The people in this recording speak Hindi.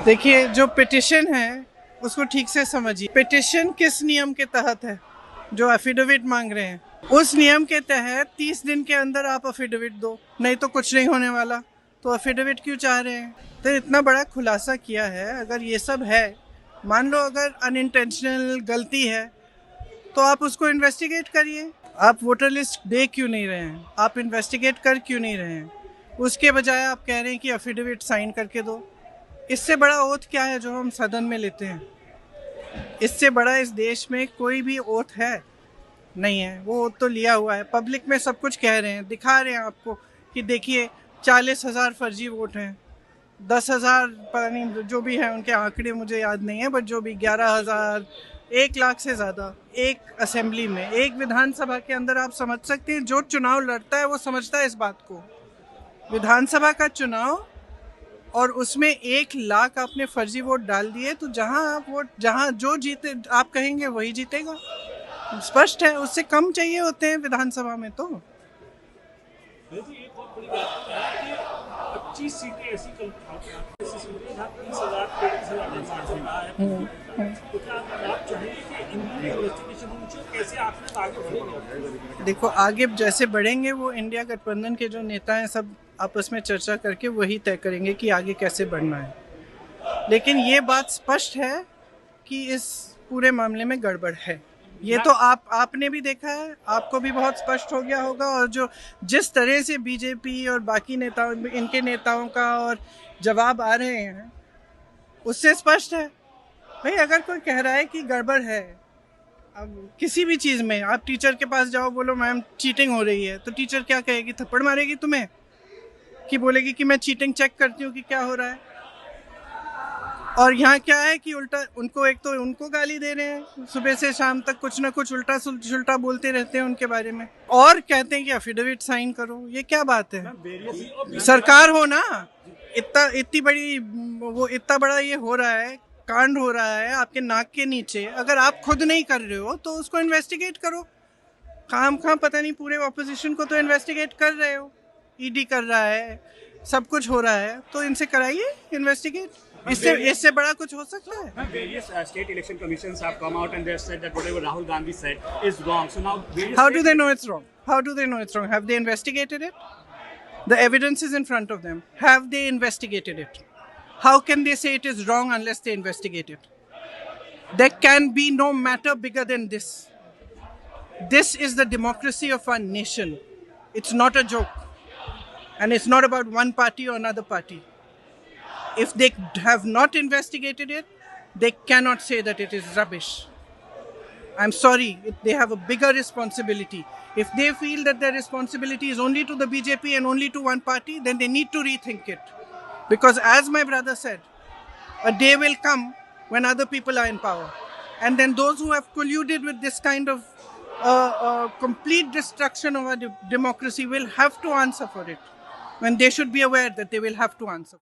देखिए, जो पिटिशन है उसको ठीक से समझिए। पिटिशन किस नियम के तहत है? जो एफिडेविट मांग रहे हैं उस नियम के तहत 30 दिन के अंदर आप एफिडेविट दो, नहीं तो कुछ नहीं होने वाला। तो एफिडेविट क्यों चाह रहे हैं? तो इतना बड़ा खुलासा किया है। अगर ये सब है, मान लो अगर अनइंटेंशनल गलती है, तो आप उसको इन्वेस्टिगेट करिए। आप वोटर लिस्ट दे क्यों नहीं रहे हैं? आप इन्वेस्टिगेट कर क्यों नहीं रहे हैं? उसके बजाय आप कह रहे हैं कि एफिडेविट साइन करके दो। इससे बड़ा ओथ क्या है जो हम सदन में लेते हैं? इससे बड़ा इस देश में कोई भी ओथ है? नहीं है। वो ओथ तो लिया हुआ है, पब्लिक में सब कुछ कह रहे हैं, दिखा रहे हैं आपको कि देखिए 40,000 फर्जी वोट हैं, 10,000 पता नहीं जो भी है, उनके आंकड़े मुझे याद नहीं है, बट जो भी 11,000, 1 लाख से ज़्यादा एक असेंबली में, एक विधानसभा के अंदर। आप समझ सकते हैं, जो चुनाव लड़ता है वो समझता है इस बात को। विधानसभा का चुनाव, और उसमें 1 लाख आपने फर्जी वोट डाल दिए, तो जहां आप वोट, जहां जो जीते आप कहेंगे वही जीतेगा। स्पष्ट है, उससे कम चाहिए होते हैं विधानसभा में। तो 25 सीटें ऐसी देखो, आगे जैसे बढ़ेंगे वो इंडिया गठबंधन के जो नेता हैं सब आपस में चर्चा करके वही तय करेंगे कि आगे कैसे बढ़ना है। लेकिन ये बात स्पष्ट है कि इस पूरे मामले में गड़बड़ है। ये तो आपने भी देखा है, आपको भी बहुत स्पष्ट हो गया होगा। और जो जिस तरह से बीजेपी और बाकी नेताओं, इनके नेताओं का और जवाब आ रहे हैं, उससे स्पष्ट है। भाई, अगर कोई कह रहा है कि गड़बड़ है, अब किसी भी चीज़ में, आप टीचर के पास जाओ, बोलो मैम चीटिंग हो रही है, तो टीचर क्या कहेगी? थप्पड़ मारेगी तुम्हें, कि बोलेगी कि मैं चीटिंग चेक करती हूँ कि क्या हो रहा है। और यहाँ क्या है कि उल्टा उनको, एक तो उनको गाली दे रहे हैं, सुबह से शाम तक कुछ ना कुछ उल्टा सुल्टा बोलते रहते हैं उनके बारे में, और कहते हैं कि एफिडेविट साइन करो। ये क्या बात है? सरकार हो ना, इतनी बड़ी, वो इतना बड़ा ये हो रहा है, कांड हो रहा है आपके नाक के नीचे। अगर आप खुद नहीं कर रहे हो तो उसको इन्वेस्टिगेट करो। खाम पता नहीं, पूरे ऑपोजिशन को तो इन्वेस्टिगेट कर रहे हो, ईडी कर रहा है, सब कुछ हो रहा है, तो इनसे कराइए इन्वेस्टिगेट। इससे बड़ा कुछ हो सकता है? Various state election commissions have come out and they have said that whatever Rahul Gandhi said is wrong. So now, how do they know it's wrong? How do they know it's wrong? Have they investigated it? The evidence is in front of them. Have they investigated it? How can they say it is wrong unless they investigate it? There can be no matter bigger than this. This is the democracy of our nation. It's not a joke. And it's not about one party or another party. If they have not investigated it, they cannot say that it is rubbish. I'm sorry, they have a bigger responsibility. If they feel that their responsibility is only to the BJP and only to one party, then they need to rethink it. Because as my brother said, a day will come when other people are in power. And then those who have colluded with this kind of complete destruction of our democracy will have to answer for it. When they should be aware that they will have to answer.